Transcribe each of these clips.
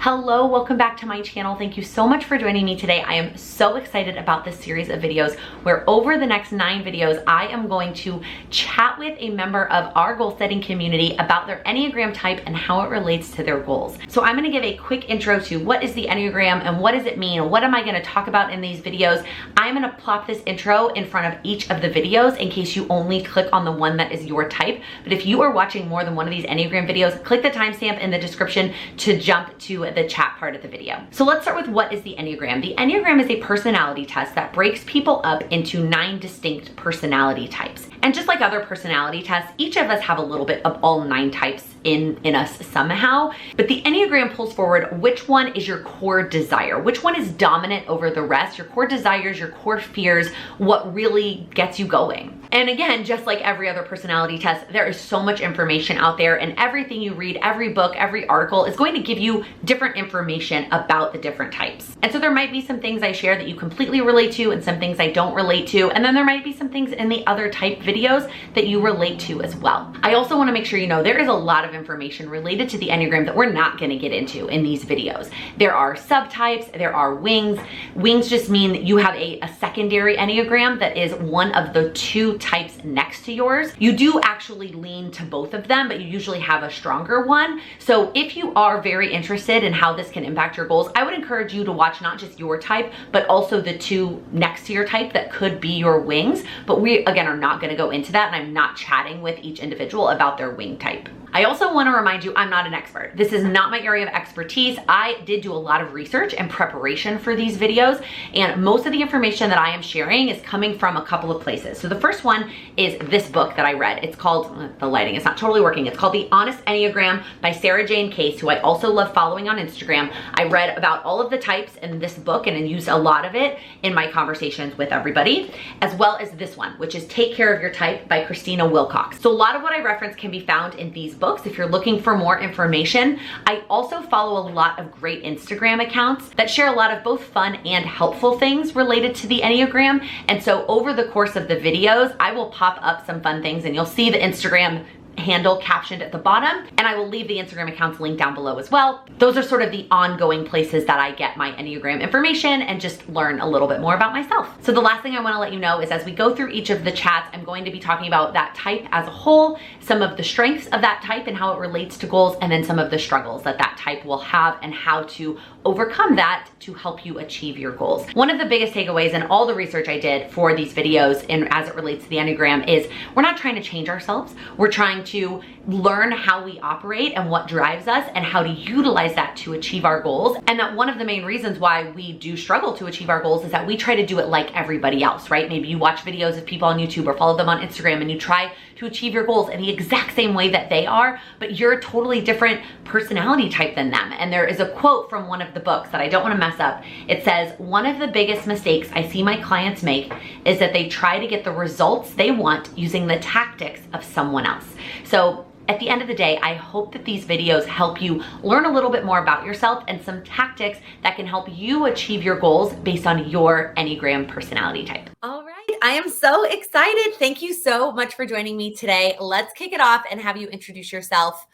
Hello, welcome back to my channel. Thank you so much for joining me today. I am so excited about this series of videos where over the next 9 videos, I am going to chat with a member of our goal setting community about their Enneagram type and how it relates to their goals. So I'm gonna give a quick intro to what is the Enneagram and what does it mean? What am I gonna talk about in these videos? I'm gonna plop this intro in front of each of the videos in case you only click on the one that is your type. But if you are watching more than one of these Enneagram videos, click the timestamp in the description to jump to the chat part of the video. So let's start with what is the Enneagram. The Enneagram is a personality test that breaks people up into 9 distinct personality types. And just like other personality tests, each of us have a little bit of all 9 types in us somehow. But the Enneagram pulls forward which one is your core desire, which one is dominant over the rest, your core desires, your core fears, what really gets you going. And again, just like every other personality test, there is so much information out there, and everything you read, every book, every article is going to give you different information about the different types. And so there might be some things I share that you completely relate to and some things I don't relate to. And then there might be some things in the other type videos that you relate to as well. I also want to make sure you know there is a lot of information related to the Enneagram that we're not going to get into in these videos. There are subtypes, there are wings. Wings just mean you have a secondary Enneagram that is one of the 2 types next to yours. You do actually lean to both of them, but you usually have a stronger one. So if you are very interested in how this can impact your goals, I would encourage you to watch not just your type, but also the 2 next to your type that could be your wings. But we, again, are not going to go into that, and I'm not chatting with each individual about their wing type. I also want to remind you, I'm not an expert. This is not my area of expertise. I did do a lot of research and preparation for these videos, and most of the information that I am sharing is coming from a couple of places. So the first one is this book that I read. It's called, the lighting is not totally working. It's called The Honest Enneagram by Sarah Jane Case, who I also love following on Instagram. I read about all of the types in this book and used a lot of it in my conversations with everybody, as well as this one, which is Take Care of Your Type by Christina Wilcox. So a lot of what I reference can be found in these books if you're looking for more information. I also follow a lot of great Instagram accounts that share a lot of both fun and helpful things related to the Enneagram. And so over the course of the videos, I will pop up some fun things and you'll see the Instagram handle captioned at the bottom, and I will leave the Instagram accounts linked down below as well. Those are sort of the ongoing places that I get my Enneagram information and just learn a little bit more about myself. So the last thing I want to let you know is as we go through each of the chats, I'm going to be talking about that type as a whole, some of the strengths of that type and how it relates to goals, and then some of the struggles that that type will have and how to overcome that to help you achieve your goals. One of the biggest takeaways in all the research I did for these videos and as it relates to the Enneagram is we're not trying to change ourselves. We're trying to learn how we operate and what drives us and how to utilize that to achieve our goals. And that one of the main reasons why we do struggle to achieve our goals is that we try to do it like everybody else, right? Maybe you watch videos of people on YouTube or follow them on Instagram and you try to achieve your goals in the exact same way that they are, but you're a totally different personality type than them. And there is a quote from one of the books that I don't want to mess up. It says, "One of the biggest mistakes I see my clients make is that they try to get the results they want using the tactics of someone else." So at the end of the day, I hope that these videos help you learn a little bit more about yourself and some tactics that can help you achieve your goals based on your Enneagram personality type. All right, I am so excited. Thank you so much for joining me today. Let's kick it off and have you introduce yourself.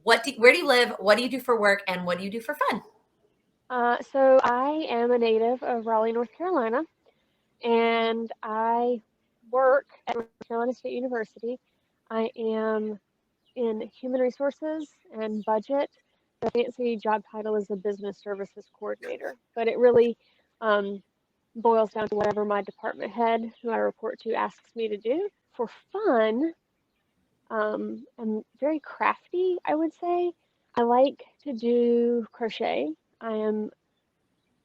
Where do you live? What do you do for work? And what do you do for fun? So I am a native of Raleigh, North Carolina, and I work at North Carolina State University. I am in human resources and budget. The fancy job title is a business services coordinator, but it really boils down to whatever my department head, who I report to, asks me to do. For fun, I'm very crafty, I would say. I like to do crochet. I am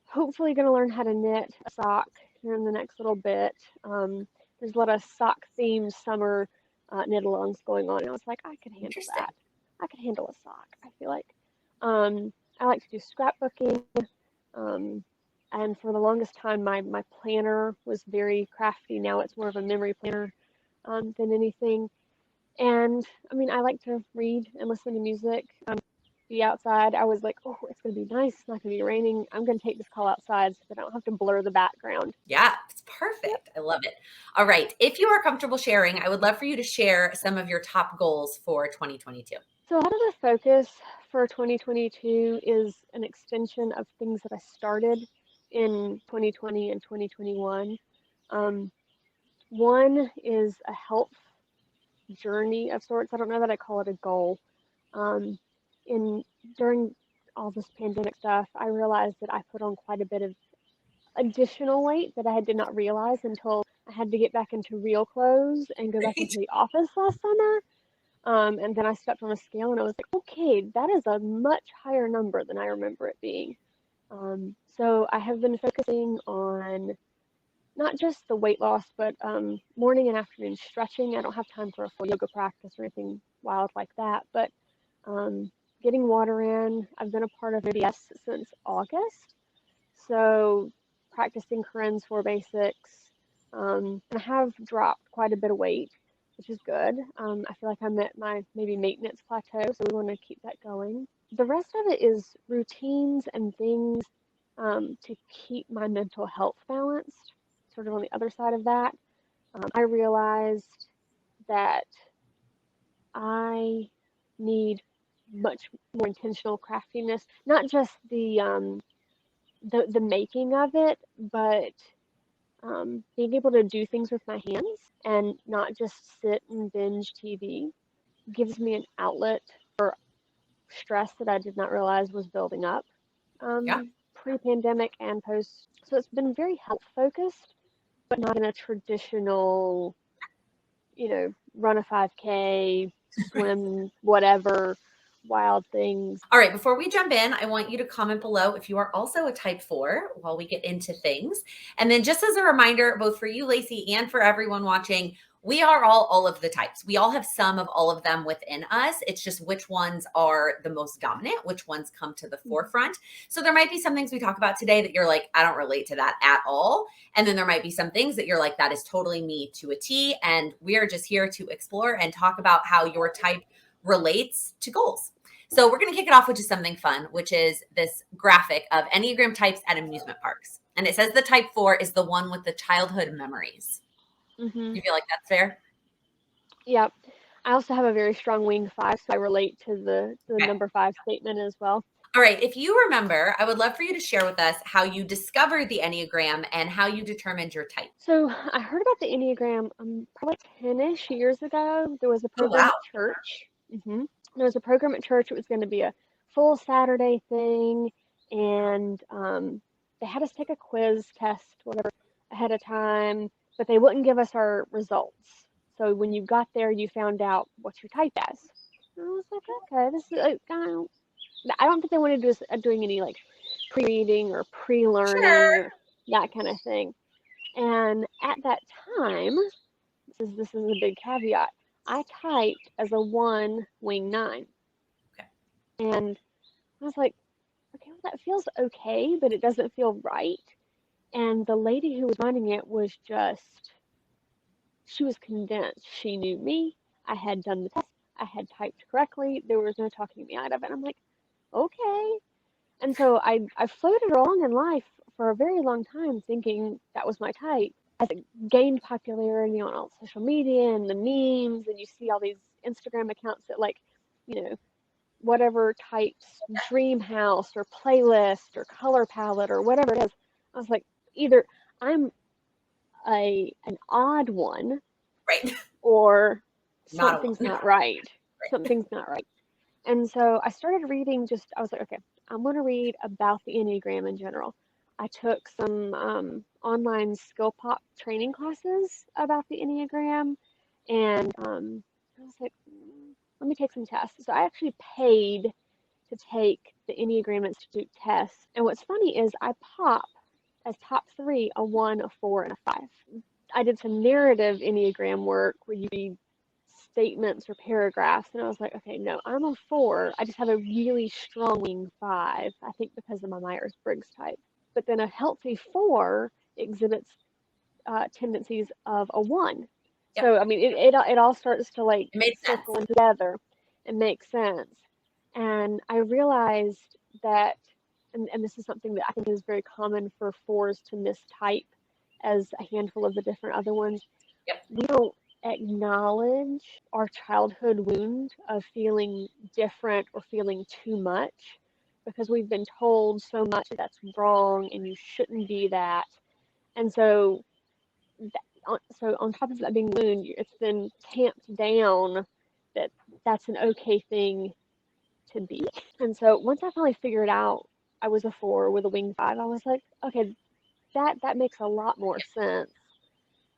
hopefully going to learn how to knit a sock here in the next little bit. There's a lot of sock-themed summer knit-alongs going on, and I was like, I could handle that. I could handle a sock, I feel like. I like to do scrapbooking, and for the longest time, my planner was very crafty. Now it's more of a memory planner than anything. And, I mean, I like to read and listen to music. Be outside. I was like, oh, it's going to be nice. It's not going to be raining. I'm going to take this call outside so that I don't have to blur the background. Yeah, it's perfect. I love it. All right. If you are comfortable sharing, I would love for you to share some of your top goals for 2022. So a lot of the focus for 2022 is an extension of things that I started in 2020 and 2021. One is a health journey of sorts. I don't know that I call it a goal. Um, in during all this pandemic stuff, I realized that I put on quite a bit of additional weight that I did not realize until I had to get back into real clothes and go back Right. into the office last summer. And then I stepped on a scale and I was like, okay, that is a much higher number than I remember it being. So I have been focusing on not just the weight loss, but morning and afternoon stretching. I don't have time for a full yoga practice or anything wild like that, but getting water in. I've been a part of ABS since August, so practicing Corinne's 4 basics. And I have dropped quite a bit of weight, which is good. I feel like I'm at my maybe maintenance plateau, so we want to keep that going. The rest of it is routines and things to keep my mental health balanced. Sort of on the other side of that, I realized that I need much more intentional craftiness, not just the making of it, but being able to do things with my hands and not just sit and binge TV gives me an outlet for stress that I did not realize was building up Yeah. pre-pandemic and post. So it's been very health focused, but not in a traditional, run a 5K, swim, whatever, wild things. All right, before we jump in, I want you to comment below if you are also a type 4 while we get into things. And then just as a reminder, both for you, Lacy, and for everyone watching, we are all of the types. We all have some of all of them within us. It's just which ones are the most dominant, which ones come to the forefront. So there might be some things we talk about today that you're like, I don't relate to that at all. And then there might be some things that you're like, that is totally me to a T. And we are just here to explore and talk about how your type relates to goals. So we're going to kick it off with just something fun, which is this graphic of Enneagram types at amusement parks. And it says the type 4 is the one with the childhood memories. Mm-hmm. You feel like that's fair? Yep. I also have a very strong wing 5, so I relate to the Okay. number 5 statement as well. All right. If you remember, I would love for you to share with us how you discovered the Enneagram and how you determined your type. So I heard about the Enneagram probably 10-ish years ago. There was a Oh, program wow. at church. There was a program at church. It was going to be a full Saturday thing, and they had us take a quiz test, whatever, ahead of time, but they wouldn't give us our results. So when you got there, you found out what your type as. And I was like, okay, this is. I don't think they wanted to do doing any like pre-reading or pre-learning Sure. or that kind of thing. And at that time, this is a big caveat, I typed as a 1 wing 9. Okay. And I was like, okay, well, that feels okay, but it doesn't feel right. And the lady who was running it was just, she was convinced she knew me. I had done the test. I had typed correctly. There was no talking me out of it. I'm like, okay. And so I floated along in life for a very long time thinking that was my type. As it gained popularity on all social media and the memes, and you see all these Instagram accounts that like, whatever types dream house or playlist or color palette or whatever it is. I was like, either I'm an odd one Right. or Not a something's one. not right. Right. Something's not right. And so I started reading I was like, okay, I'm going to read about the Enneagram in general. I took some online skill pop training classes about the Enneagram, and I was like, let me take some tests. So I actually paid to take the Enneagram Institute test. And what's funny is I pop as top 3 a 1, a 4, and a 5. I did some narrative Enneagram work where you read statements or paragraphs, and I was like, okay, no, I'm a 4. I just have a really strong wing 5, I think because of my Myers-Briggs type. But then a healthy 4 exhibits tendencies of a 1. Yep. So I mean, it all starts to like It made circle sense. together and make sense. And I realized that, and this is something that I think is very common for 4s to mistype as a handful of the different other ones. Yep. We don't acknowledge our childhood wound of feeling different or feeling too much because we've been told so much that that's wrong and you shouldn't be that. And so, so on top of that being wound, it's been tamped down that that's an okay thing to be. And so once I finally figured out I was a 4 with a wing 5, I was like, okay, that makes a lot more sense.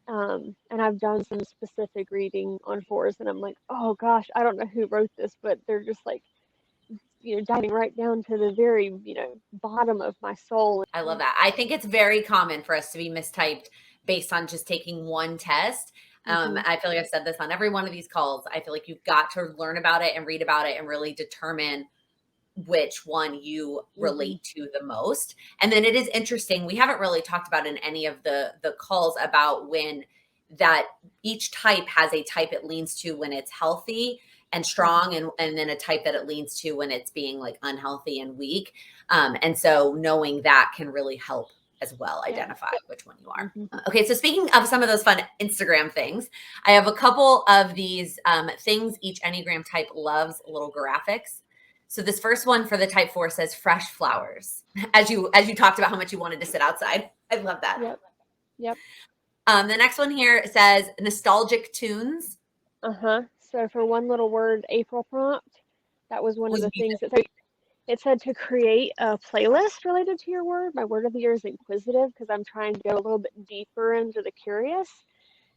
And I've done some specific reading on 4s, and I'm like, oh gosh, I don't know who wrote this, but they're just like, diving right down to the very, bottom of my soul. I love that. I think it's very common for us to be mistyped based on just taking one test. I feel like I've said this on every one of these calls. I feel like you've got to learn about it and read about it and really determine which one you relate to the most. And then it is interesting. We haven't really talked about in any of the calls about when that each type has a type it leans to when it's healthy and strong, and then a type that it leans to when it's being like unhealthy and weak. And so knowing that can really help as well identify which one you are. Okay, so speaking of some of those fun Instagram things, I have a couple of these things each Enneagram type loves, little graphics. So this first one for the type 4 says fresh flowers. As you talked about how much you wanted to sit outside. I love that. Yep. The next one here says nostalgic tunes. So for one little word, April prompt, that was one of the things that it said to create a playlist related to your word. My word of the year is inquisitive because I'm trying to go a little bit deeper into the curious.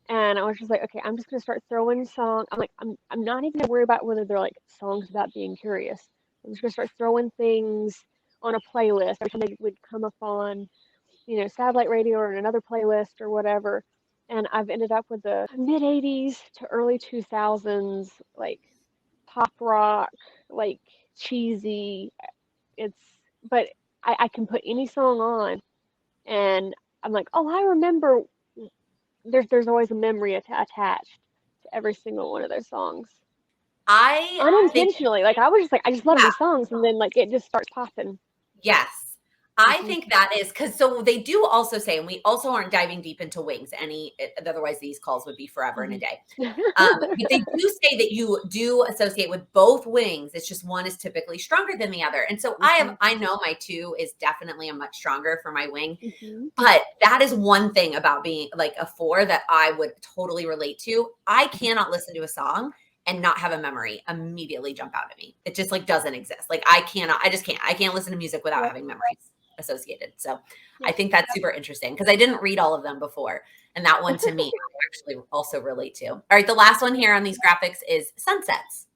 And I was just like, okay, I'm just gonna start throwing songs. I'm like, I'm not even gonna worry about whether they're like songs about being curious. I'm just gonna start throwing things on a playlist every time they would come up on, satellite radio or another playlist or whatever. And I've ended up with the mid 80s to early 2000s, like pop rock, like cheesy. But I can put any song on and I'm like, oh, I remember. There's always a memory attached to every single one of those songs. Unintentionally, like I was just like, I just love these songs, and then like it just starts popping. Yes. I think that is because so they do also say, and we also aren't diving deep into wings otherwise these calls would be forever and a day. But they do say that you do associate with both wings. It's just one is typically stronger than the other. And so I know my 2 is definitely a much stronger for my wing. But that is one thing about being like a 4 that I would totally relate to. I cannot listen to a song and not have a memory immediately jump out at me. It just like doesn't exist. Like I just can't. I can't listen to music without having memories associated. So I think that's super interesting because I didn't read all of them before. And that one to me, I actually also relate to. All right. The last one here on these graphics is sunsets.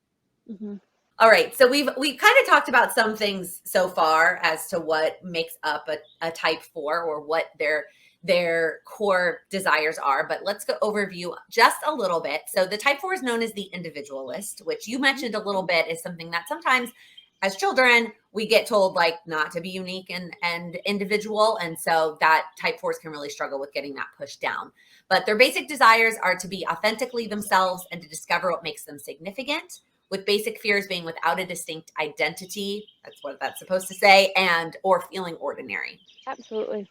All right. So we kind of talked about some things so far as to what makes up a type 4 or what their core desires are, but let's go overview just a little bit. So the type 4 is known as the individualist, which you mentioned a little bit is something that sometimes as children we get told like not to be unique and individual, and so that type 4s can really struggle with getting that pushed down. But their basic desires are to be authentically themselves and to discover what makes them significant, with basic fears being without a distinct identity, that's what that's supposed to say, and or feeling ordinary. Absolutely.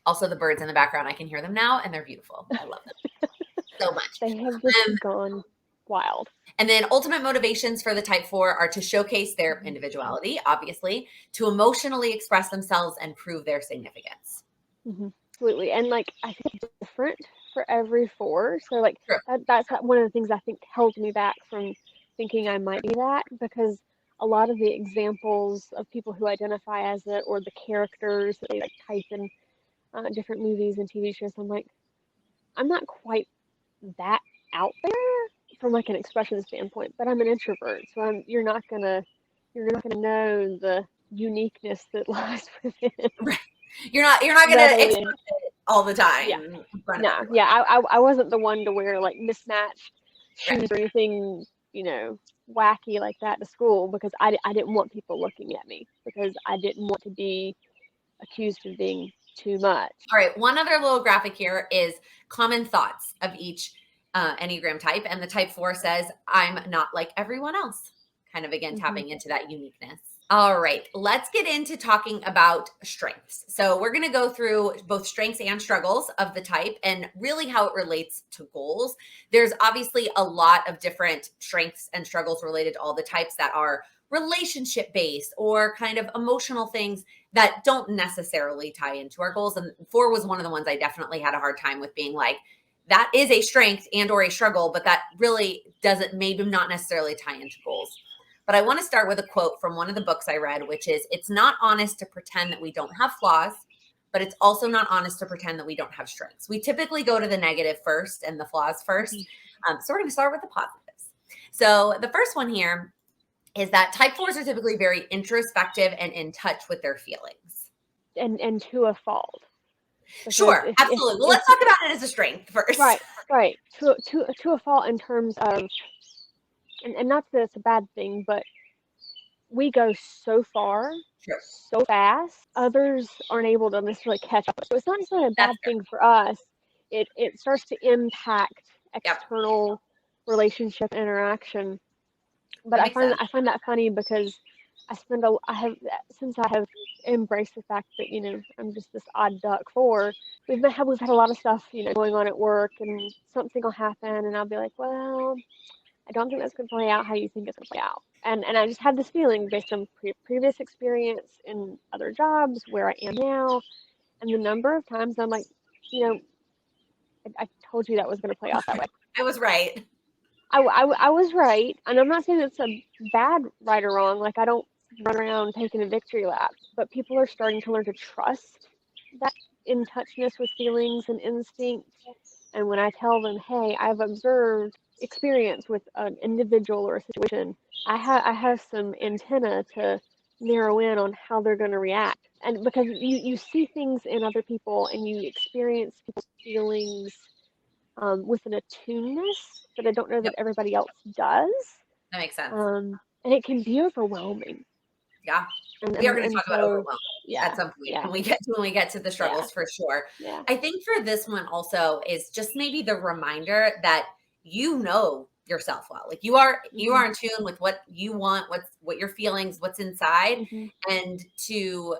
Also, the birds in the background, I can hear them now, and they're beautiful. I love them so much. They have just gone wild. And then ultimate motivations for the type 4 are to showcase their individuality, obviously, to emotionally express themselves and prove their significance. Absolutely. And like, I think it's different for every 4. So like that's one of the things I think held me back from thinking I might be that, because a lot of the examples of people who identify as it or the characters that they like type in different movies and TV shows, I'm like, I'm not quite that out there from like an expression standpoint, but I'm an introvert, so you're not gonna know the uniqueness that lies within. Right. You're not gonna express it all the time. I wasn't the one to wear like mismatched shoes or anything, wacky like that to school, because I didn't want people looking at me, because I didn't want to be accused of being too much. All right. One other little graphic here is common thoughts of each Enneagram type. And the type 4 says, I'm not like everyone else. Kind of, again, tapping into that uniqueness. All right, let's get into talking about strengths. So, we're going to go through both strengths and struggles of the type and really how it relates to goals. There's obviously a lot of different strengths and struggles related to all the types that are relationship based or kind of emotional things that don't necessarily tie into our goals. And 4 was one of the ones I definitely had a hard time with, being like, that is a strength and or a struggle, but that really doesn't, maybe not necessarily tie into goals. But I want to start with a quote from one of the books I read, which is, "It's not honest to pretend that we don't have flaws, but it's also not honest to pretend that we don't have strengths." We typically go to the negative first and the flaws first. So we're going to start with the positives. So the first one here is that type 4s are typically very introspective and in touch with their feelings. And to a fault. Sure, absolutely. Well, let's talk about it as a strength first. Right. To a fault in terms of, and not that it's a bad thing, but we go so far, Sure. so fast, others aren't able to necessarily catch up. So it's not necessarily a bad thing for us. It starts to impact external relationship interaction. But I find that funny because since I have embraced the fact that, you know, I'm just this odd duck 4. We've had a lot of stuff, you know, going on at work, and something will happen, and I'll be like, well, I don't think that's going to play out how you think it's going to play out. And I just had this feeling based on previous experience in other jobs where I am now, and the number of times I'm like, you know, I told you that was going to play out that way. I was right. I was right, and I'm not saying it's a bad right or wrong. Like, I don't run around taking a victory lap, but people are starting to learn to trust that in touchness with feelings and instinct. And when I tell them, hey, I've observed experience with an individual or a situation, I have some antenna to narrow in on how they're going to react. And because you see things in other people and you experience people's feelings with an attuneness that I don't know that everybody else does. That makes sense. And it can be overwhelming. Yeah. We are going to talk about overwhelm at some point when we get to the struggles, for sure. Yeah. I think for this one also is just maybe the reminder that you know yourself well. Like, you are in tune with what you want, what your feelings, what's inside, and to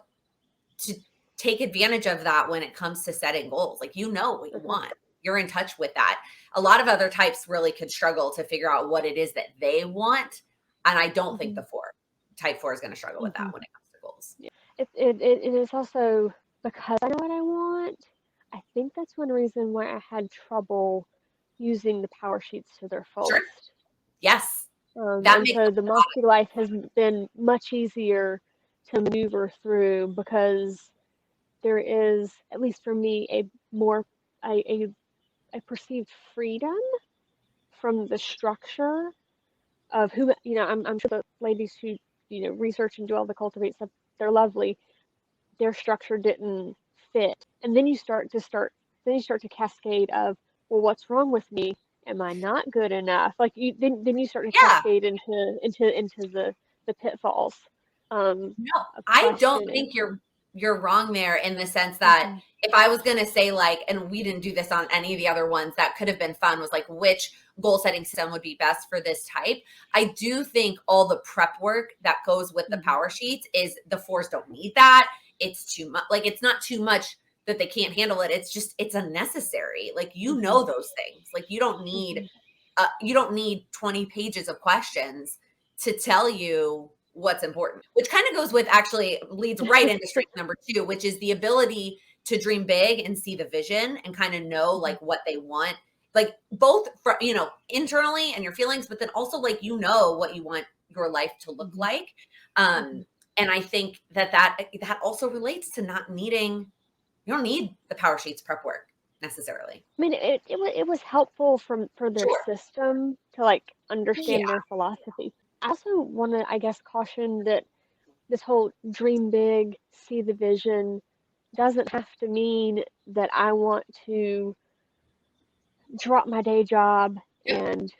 take advantage of that when it comes to setting goals. Like, you know what you want. You're in touch with that. A lot of other types really could struggle to figure out what it is that they want. And I don't think the type 4 is going to struggle with that when it comes to goals. Yeah. It is also because I know what I want. I think that's one reason why I had trouble using the power sheets to their fullest. Sure. Yes. And so the Moxie life has been much easier to maneuver through because there is, at least for me, a perceived freedom from the structure of who, you know, I'm sure the ladies who, you know, research and do all the cultivate stuff, they're lovely. Their structure didn't fit. And then you start to cascade of, well, what's wrong with me? Am I not good enough? Like, then you start to cascade into the pitfalls. No, I don't think you're wrong there, in the sense that if I was going to say, like, and we didn't do this on any of the other ones, that could have been fun, was like, which goal setting system would be best for this type. I do think all the prep work that goes with the power sheets is, the 4s don't need that. It's too much. Like, it's not too much that they can't handle it. It's just, it's unnecessary. Like, you know those things. Like, you don't need 20 pages of questions to tell you what's important, which kind of goes with, actually leads right into strength number 2, which is the ability to dream big and see the vision and kind of know, like, what they want, like, both for, you know, internally and your feelings, but then also, like, you know what you want your life to look like. And I think that also relates to not needing, you don't need the power sheets prep work necessarily. I mean, it was helpful for their system to, like, understand their philosophy. I also want to, I guess, caution that this whole dream big, see the vision doesn't have to mean that I want to drop my day job and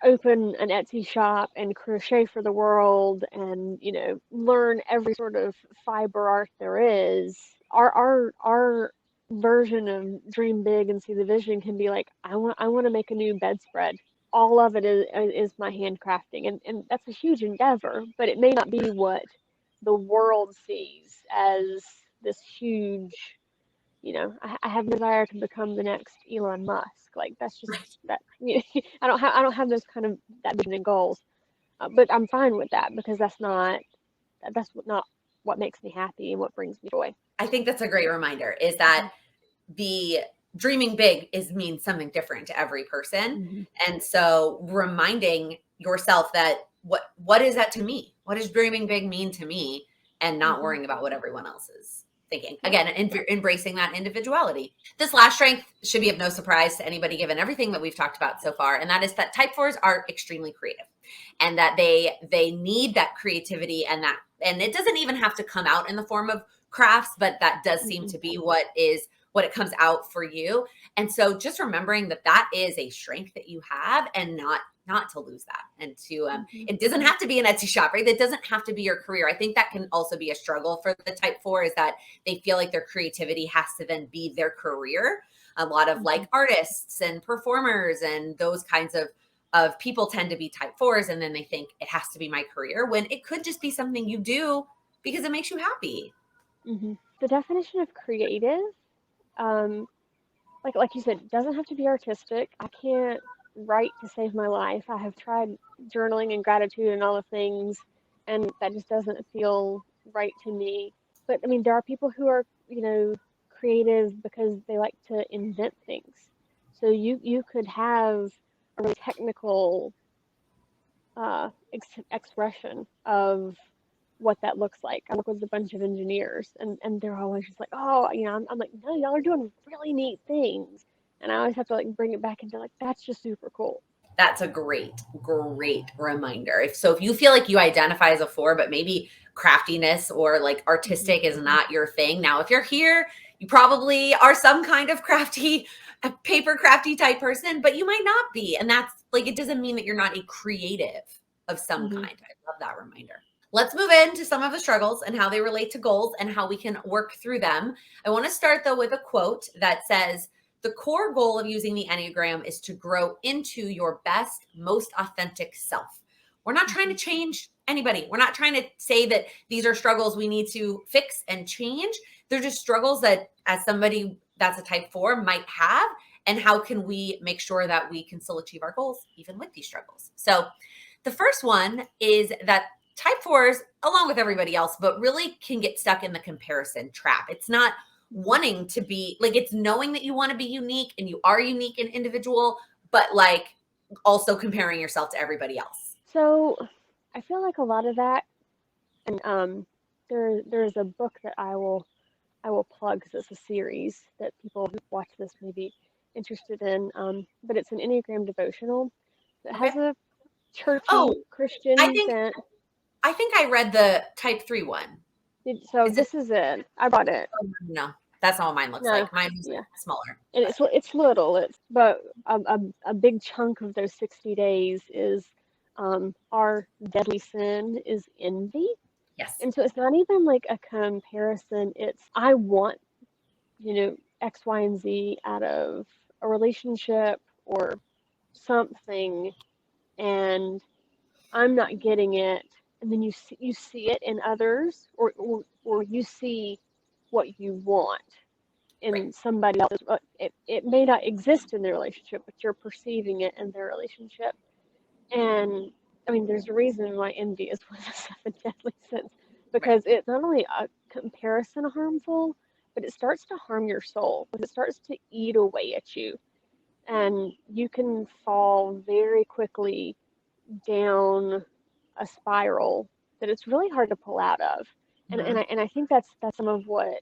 open an Etsy shop and crochet for the world and, you know, learn every sort of fiber art there is. Our version of dream big and see the vision can be like, I want to make a new bedspread. All of it is my handcrafting, and that's a huge endeavor, but it may not be what the world sees as this huge, I have a desire to become the next Elon Musk. Like that's just that. I don't have those kind of that vision and goals, but I'm fine with that because that's not what makes me happy and what brings me joy. I think that's a great reminder, is that the dreaming big means something different to every person. Mm-hmm. And so reminding yourself that what is that to me? What does dreaming big mean to me? And not worrying about what everyone else is thinking. Again, embracing that individuality. This last strength should be of no surprise to anybody given everything that we've talked about so far. And that is that type 4s are extremely creative, and that they need that creativity, and it doesn't even have to come out in the form of crafts, but that does seem to be what it comes out for you. And so just remembering that is a strength that you have, and not to lose that, and to it doesn't have to be an Etsy shop, right? That doesn't have to be your career. I think that can also be a struggle for the type 4, is that they feel like their creativity has to then be their career. A lot of like artists and performers and those kinds of people tend to be type 4s, and then they think it has to be my career, when it could just be something you do because it makes you happy. The definition of creative, like you said, doesn't have to be artistic. I can't write to save my life. I have tried journaling and gratitude and all the things, and that just doesn't feel right to me. But I mean, there are people who are, creative because they like to invent things. So you could have a really technical expression of what that looks like. I work with a bunch of engineers, and they're always just like, oh, I'm like, no, y'all are doing really neat things. And I always have to like bring it back into like, that's just super cool. That's a great reminder. If you feel like you identify as a 4, but maybe craftiness or like artistic is not your thing. Now, if you're here, you probably are some kind of paper crafty type person, but you might not be. And that's like, it doesn't mean that you're not a creative of some kind. I love that reminder. Let's move into some of the struggles and how they relate to goals and how we can work through them. I want to start though with a quote that says, "The core goal of using the Enneagram is to grow into your best, most authentic self." We're not trying to change anybody. We're not trying to say that these are struggles we need to fix and change. They're just struggles that, as somebody that's a type 4 might have, and how can we make sure that we can still achieve our goals even with these struggles. So the first one is that type 4s, along with everybody else, but really can get stuck in the comparison trap. It's not wanting to be like, it's knowing that you want to be unique and you are unique and individual, but like also comparing yourself to everybody else. So I feel like a lot of that, and there's a book that I will plug because it's a series that people who watch this may be interested in. But it's an Enneagram devotional that has a churchy Christian bent. I think I read the type 3 one. This is it. I bought it. Oh, no, that's not what mine looks like. Mine was smaller. And it's little. But a big chunk of those 60 days is our deadly sin is envy. Yes. And so it's not even like a comparison. It's I want, X, Y, and Z out of a relationship or something, and I'm not getting it. And then you see it in others, or you see what you want in somebody else. It may not exist in their relationship, but you're perceiving it in their relationship. And I mean, there's a reason why envy is one of the 7 deadly sins, because it's not only a comparison harmful, but it starts to harm your soul, because it starts to eat away at you, and you can fall very quickly down a spiral that it's really hard to pull out of. And I think that's some of what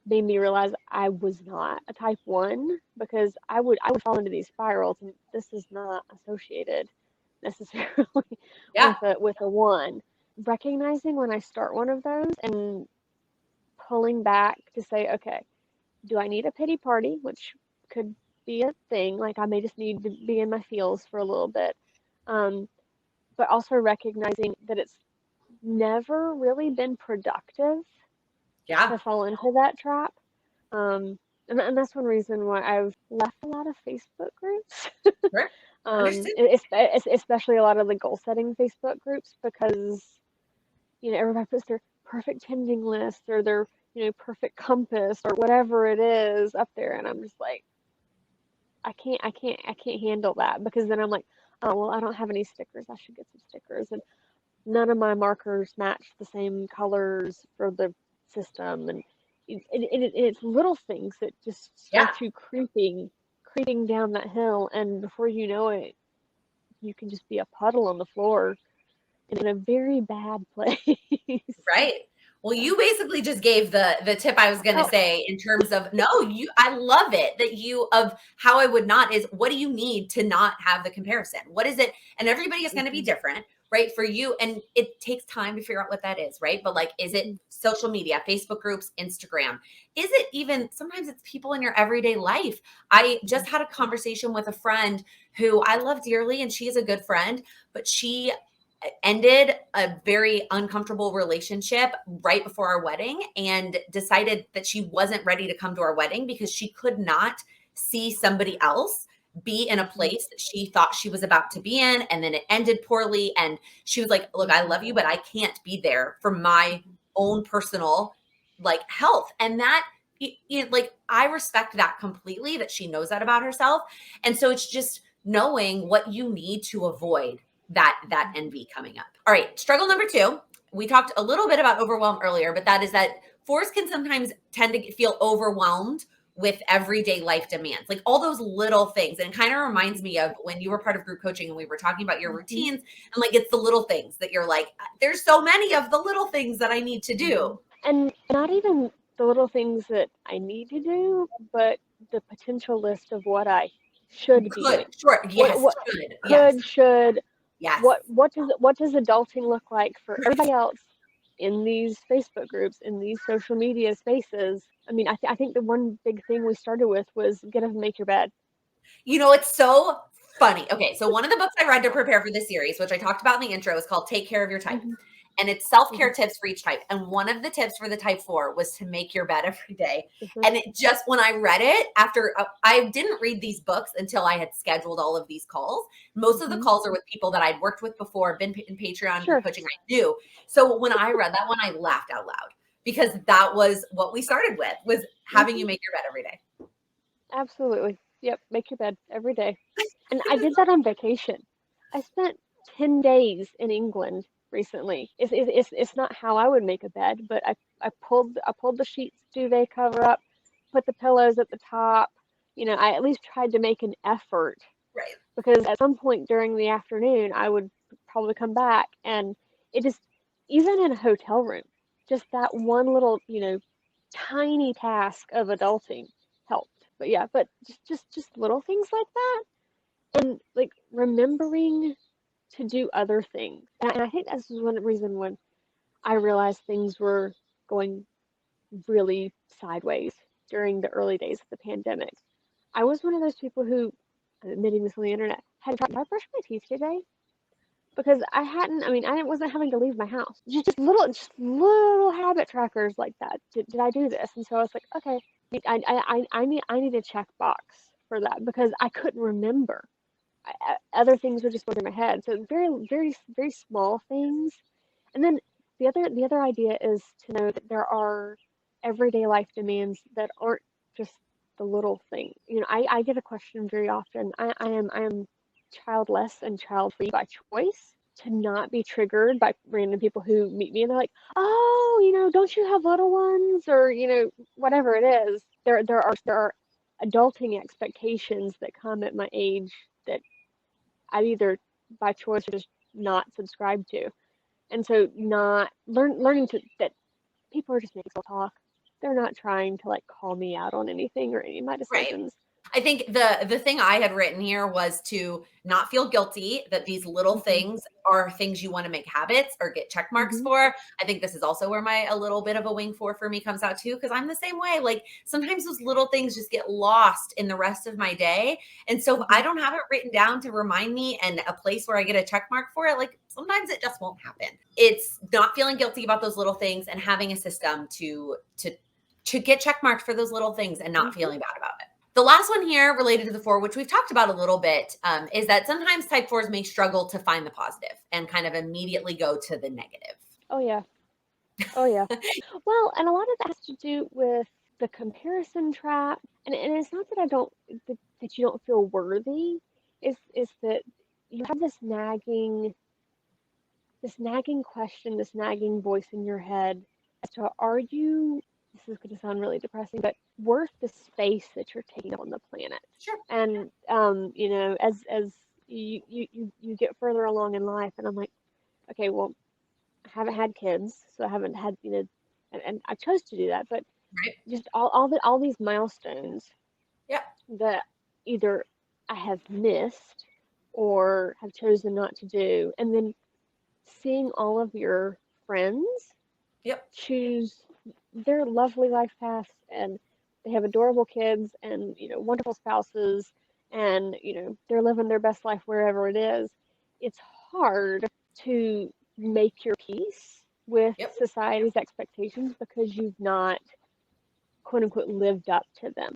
made me realize I was not a type 1, because I would fall into these spirals, and this is not associated necessarily with a 1. Recognizing when I start one of those and pulling back to say, okay, do I need a pity party, which could be a thing, like I may just need to be in my feels for a little bit, but also recognizing that it's never really been productive to fall into that trap. And that's one reason why I've left a lot of Facebook groups. Especially a lot of the goal setting Facebook groups, because everybody puts their perfect tending list or their, perfect compass or whatever it is up there. And I'm just like, I can't handle that, because then I'm like, oh, well, I don't have any stickers. I should get some stickers. And none of my markers match the same colors for the system. And it's little things that just Yeah. start you creeping down that hill. And before you know it, you can just be a puddle on the floor in a very bad place. Right. Well, you basically just gave the tip I was going to Oh, say in terms of, no, I love it that of how I would not is, what do you need to not have the comparison? What is it? And everybody is going to be different, right? For you. And it takes time to figure out what that is, right? But like, is it social media, Facebook groups, Instagram? Is it even, sometimes it's people in your everyday life. I just had a conversation with a friend who I love dearly, and she is a good friend, but she ended a very uncomfortable relationship right before our wedding and decided that she wasn't ready to come to our wedding because she could not see somebody else be in a place that she thought she was about to be in. And then it ended poorly. And she was like, look, I love you, but I can't be there for my own personal like health. And that, like, I respect that completely, that she knows that about herself. And so it's just knowing what you need to avoid that envy coming up. All right, struggle number 2. We talked a little bit about overwhelm earlier, but that is that 4s can sometimes tend to feel overwhelmed with everyday life demands, like all those little things. And it kind of reminds me of when you were part of group coaching and we were talking about your routines, and like, it's the little things that you're like, there's so many of the little things that I need to do. And not even the little things that I need to do, but the potential list of what I should be doing. Sure. Yes. What Should. could, Yes. should, Yes. what does adulting look like for everybody else in these Facebook groups, in these social media spaces? I mean, I think the one big thing we started with was get up and make your bed. It's so funny. Okay, so one of the books I read to prepare for this series, which I talked about in the intro, is called Take Care of Your Type. And it's self-care tips for each type. And one of the tips for the type 4 was to make your bed every day. And it just, when I read it, after I didn't read these books until I had scheduled all of these calls. Most of the calls are with people that I'd worked with before, been in Patreon coaching, I knew. So when I read that one, I laughed out loud, because that was what we started with, was having you make your bed every day. Absolutely. Yep. Make your bed every day. And I did that on vacation. I spent 10 days in England recently. It's not how I would make a bed, but I pulled the sheets duvet cover up, put the pillows at the top. I at least tried to make an effort. Right. Because at some point during the afternoon, I would probably come back, and it just, even in a hotel room, just that one little, tiny task of adulting helped. But yeah, but just little things like that, and like remembering to do other things. And I think that's one reason when I realized things were going really sideways during the early days of the pandemic. I was one of those people who, I'm admitting this on the internet, had tried, did I brush my teeth today? Because I hadn't, I wasn't having to leave my house. Just little habit trackers like that. Did I do this? And so I was like, okay, I need a check box for that, because I couldn't remember. Other things would just go through my head. So very, very, very small things. And then the other idea is to know that there are everyday life demands that aren't just the little thing. I get a question very often. I am childless and child-free by choice, to not be triggered by random people who meet me and they're like, oh, don't you have little ones? Or, whatever it is. There are adulting expectations that come at my age that I either by choice or just not subscribe to. And so not learning that people are just making small talk. They're not trying to like call me out on anything or any of my decisions. I think the thing I had written here was to not feel guilty that these little things are things you want to make habits or get check marks for. I think this is also where a little bit of a wing for me comes out too, because I'm the same way. Like, sometimes those little things just get lost in the rest of my day. And so if I don't have it written down to remind me and a place where I get a check mark for it, like, sometimes it just won't happen. It's not feeling guilty about those little things and having a system to get check marks for those little things and not feeling bad about it. The last one here related to the 4, which we've talked about a little bit, is that sometimes type 4s may struggle to find the positive and kind of immediately go to the negative. Oh, yeah. Oh yeah. Well, and a lot of that has to do with the comparison trap. And it's not that I don't that you don't feel worthy. Is that you have this nagging question, this nagging voice in your head as to are you, this is going to sound really depressing, but worth the space that you're taking up on the planet? Sure. And you know, as you get further along in life, and I'm like, okay, well, I haven't had kids, so I haven't had, you know, and I chose to do that, but Right. just all these milestones Yeah. that either I have missed or have chosen not to do, and then seeing all of your friends Yep. choose their lovely life paths, and they have adorable kids and, you know, wonderful spouses, and, you know, they're living their best life wherever it is. It's hard to make your peace with Yep. society's expectations because you've not, quote unquote, lived up to them.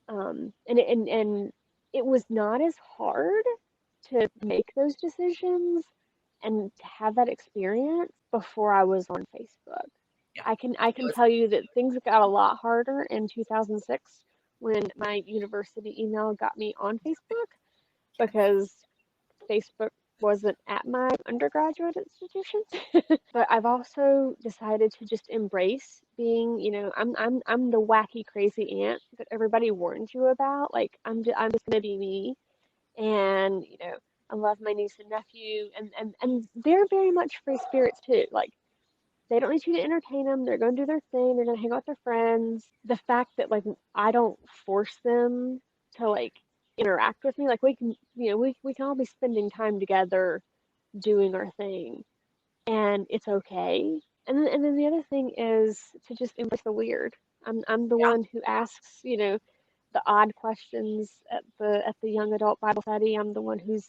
And it was not as hard to make those decisions and to have that experience before I was on Facebook. Yeah. I can tell you that things got a lot harder in 2006 when my university email got me on Facebook, because Facebook wasn't at my undergraduate institution. But I've also decided to just embrace being, you know, I'm the wacky crazy aunt that everybody warned you about. Like I'm just gonna be me, and, you know, I love my niece and nephew, and they're very much free spirits too. Like, they don't need you to entertain them. They're going to do their thing. They're going to hang out with their friends. The fact that, like, I don't force them to, like, interact with me. Like, we can, you know, we can all be spending time together doing our thing, and it's okay. And then the other thing is to just embrace the weird. I'm the Yeah. one who asks, you know, the odd questions at the young adult Bible study. I'm the one who's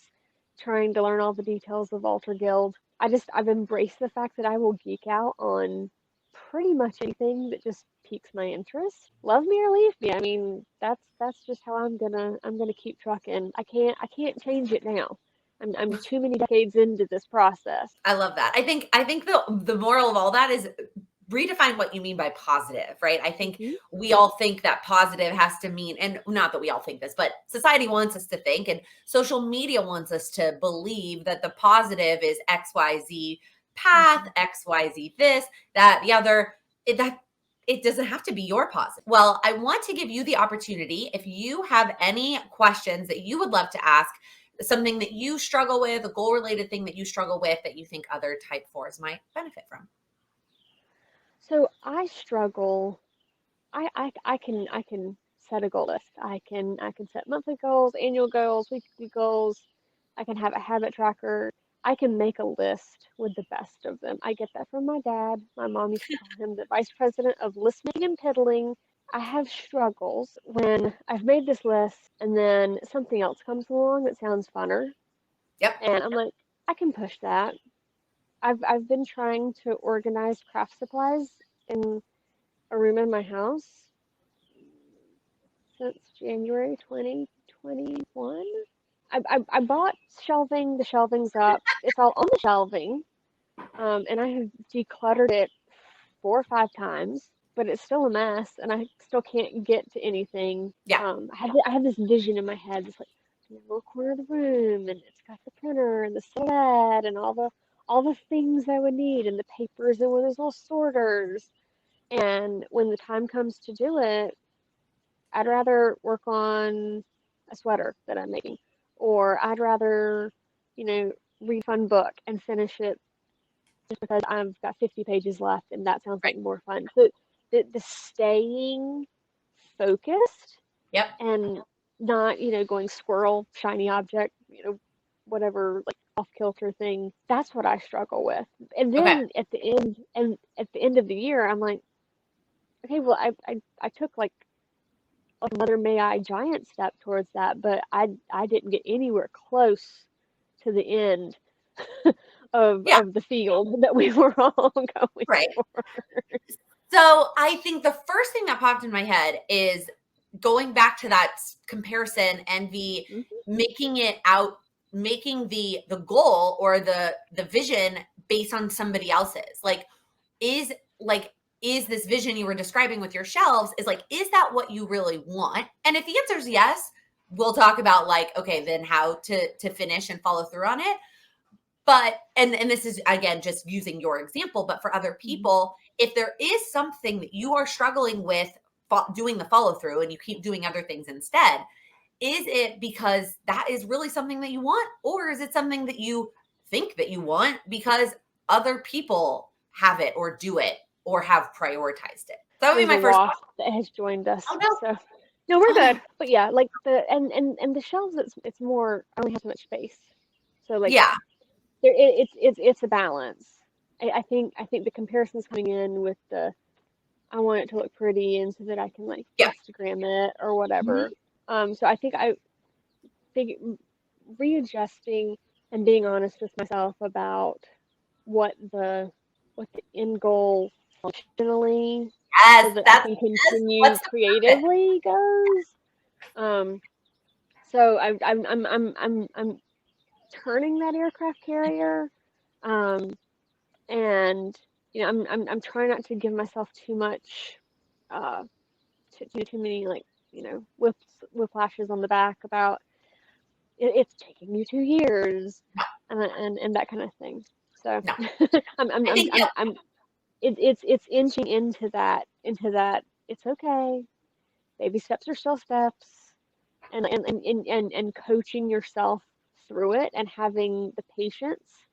trying to learn all the details of Alter Guild. I've embraced the fact that I will geek out on pretty much anything that just piques my interest. Love me or leave me. I mean, that's just how I'm gonna keep trucking. I can't change it now. I'm too many decades into this process. I love that. I think the moral of all that is redefine what you mean by positive, right? I think Hmm. we all think that positive has to mean, and not that we all think this, but society wants us to think, and social media wants us to believe that the positive is XYZ path, Hmm. XYZ this, that, the other. That it doesn't have to be your positive. Well, I want to give you the opportunity, if you have any questions that you would love to ask, something that you struggle with, a goal related thing that you struggle with that you think other type fours might benefit from. So I struggle. I can set a goal list. I can set monthly goals, annual goals, weekly goals. I can have a habit tracker. I can make a list with the best of them. I get that from my dad. My mom used to call him the vice president of listening and piddling. I have struggles when I've made this list and then something else comes along that sounds funner, Yep. and I'm like, I can push that. I've been trying to organize craft supplies in a room in my house since January 2021. I bought shelving. The shelving's up. It's all on the shelving. And I have decluttered it 4 or 5 times, but it's still a mess, and I still can't get to anything. Yeah. I have this vision in my head. It's like in the little corner of the room, and it's got the printer and the sled and all the things I would need, and the papers and one of those little sorters. And when the time comes to do it, I'd rather work on a sweater that I'm making, or I'd rather, you know, read a fun book and finish it just because I've got 50 pages left and that sounds Right. like more fun. So the staying focused Yep. and not, you know, going squirrel, shiny object, you know, whatever, like off kilter thing. That's what I struggle with. And Okay. then at the end of the year, I'm like, okay, well, I took like another May I giant step towards that, but I didn't get anywhere close to the end Yeah. of the field that we were all going Right. for. So I think the first thing that popped in my head is going back to that comparison, envy, Mhm. making it out, making the goal or the vision based on somebody else's. Like, is like, is this vision you were describing with your shelves, is like, is that what you really want? And if the answer is yes, we'll talk about like, okay, then how to finish and follow through on it. But, and this is again, just using your example, but for other people, if there is something that you are struggling with doing the follow through and you keep doing other things instead, is it because that is really something that you want? Or is it something that you think that you want because other people have it or do it or have prioritized it? So that would be There's a my first wasp question. that has joined us. Oh no. So no, we're Oh no. good. But yeah, like the and the shelves, it's more, I only have so much space. So like Yeah. there, it's a balance. I think the comparison's coming in with the, I want it to look pretty and so that I can like Yeah. Instagram it or Mhm. whatever. So I think readjusting and being honest with myself about what the end goal functionally, so Yes, that I that's can yes. continue What's the purpose? creatively goes. So I'm turning that aircraft carrier, um, and you know I'm trying not to give myself too much, uh, too many like whiplashes on the back about it's taking you 2 years, and that kind of thing. So No, I'm I'm I I'm think I'm, I'm it's inching into that. It's okay. Baby steps are still steps, and coaching yourself through it and having the patience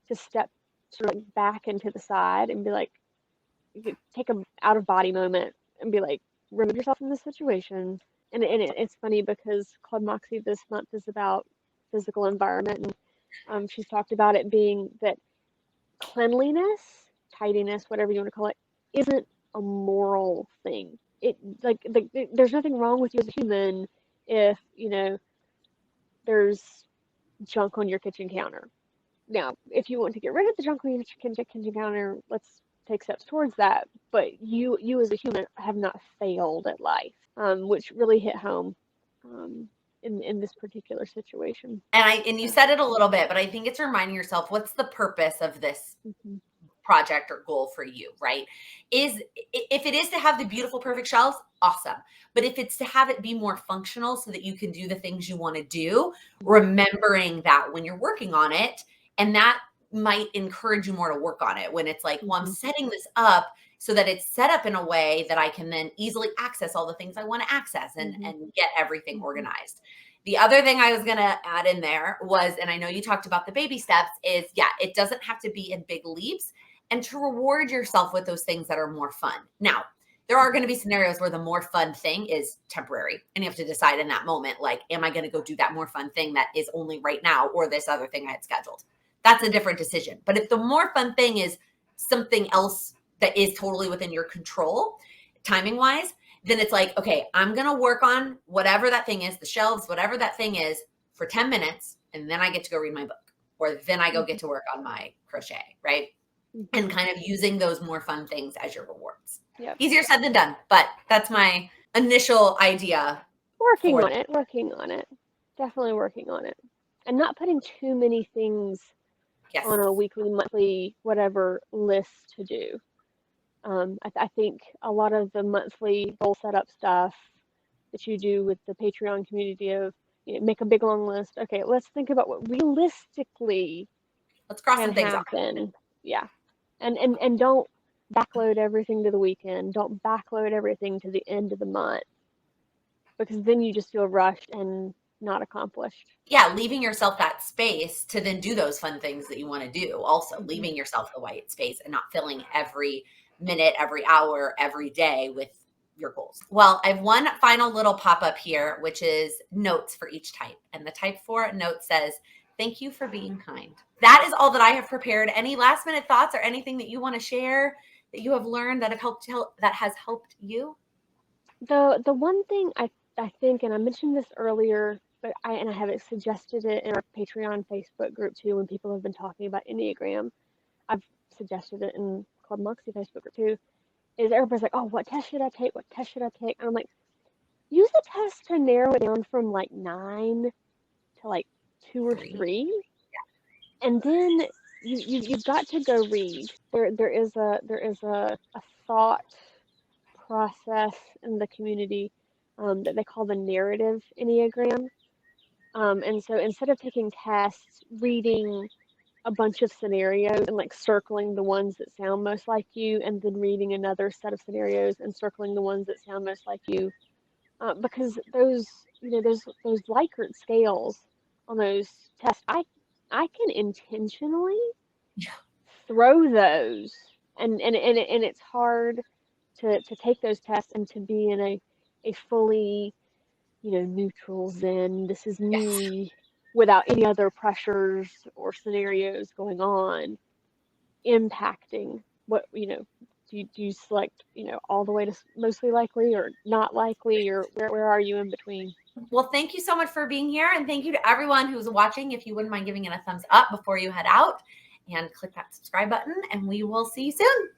to step sort of like back into the side and be like, you could take a out of body moment and be like, remove yourself from this situation. It's funny because Club Moxie this month is about physical environment, and she's talked about it being that cleanliness, tidiness, whatever you want to call it, isn't a moral thing. It like there's nothing wrong with you as a human if there's junk on your kitchen counter. Now, if you want to get rid of the junk on your kitchen counter, let's take steps towards that. But you as a human have not failed at life, which really hit home, um, in this particular situation. and you So, said it a little bit, but I think it's reminding yourself, what's the purpose of this mhm, project or goal for you, right? Is if it is to have the beautiful, perfect shelves, awesome. But if it's to have it be more functional so that you can do the things you want to do, mhm, remembering that when you're working on it, and that might encourage you more to work on it when it's like, well, I'm mhm, setting this up so that it's set up in a way that I can then easily access all the things I want to access mhm, and get everything mhm, organized. The other thing I was going to add in there was, and I know you talked about the baby steps, is yeah, it doesn't have to be in big leaps, and to reward yourself with those things that are more fun. Now, there are going to be scenarios where the more fun thing is temporary, and you have to decide in that moment, like, am I going to go do that more fun thing that is only right now, or this other thing I had scheduled? That's a different decision. But if the more fun thing is something else that is totally within your control, timing wise, then it's like, okay, I'm going to work on whatever that thing is, the shelves, whatever that thing is, for 10 minutes, and then I get to go read my book, or then I go get mhm, to work on my crochet, right? mhm. And kind of using those more fun things as your rewards. Yep. Easier said than done, but that's my initial idea Working for on it, working on it. Definitely working on it. And not putting too many things yes. on a weekly, monthly, whatever list to do. I think a lot of the monthly goal setup stuff that you do with the Patreon community of, make a big long list. Okay, let's think about what realistically Let's cross can some things off. happen. Yeah. And don't backload everything to the weekend. Don't backload everything to the end of the month, because then you just feel rushed and not accomplished. Yeah, leaving yourself that space to then do those fun things that you want to do. Also, Hmm. leaving yourself the white space and not filling every minute, every hour, every day with your goals. Well, I have one final little pop up here, which is notes for each type. And the type 4 note says, thank you for being kind. That is all that I have prepared. Any last minute thoughts or anything that you want to share that you have learned that has helped you? The one thing I think, and I mentioned this earlier, but I have suggested it in our Patreon Facebook group too when people have been talking about Enneagram. I've suggested it in Club Moxie Facebook group too. Is everybody's like, oh, what test should I take? What test should I take? And I'm like, use a test to narrow it down from like 9 to like 2 or 3, and then you've got to go read. There is a thought process in the community that they call the narrative Enneagram. And so instead of taking tests, reading a bunch of scenarios and like circling the ones that sound most like you, and then reading another set of scenarios and circling the ones that sound most like you, because those, those Likert scales on those tests, I can intentionally throw those, and it's hard to take those tests and to be in a fully, neutral zen. This is Yes. me without any other pressures or scenarios going on impacting what, do you select, all the way to mostly likely or not likely, or where are you in between? Well, thank you so much for being here. And thank you to everyone who's watching. If you wouldn't mind giving it a thumbs up before you head out and click that subscribe button, and we will see you soon.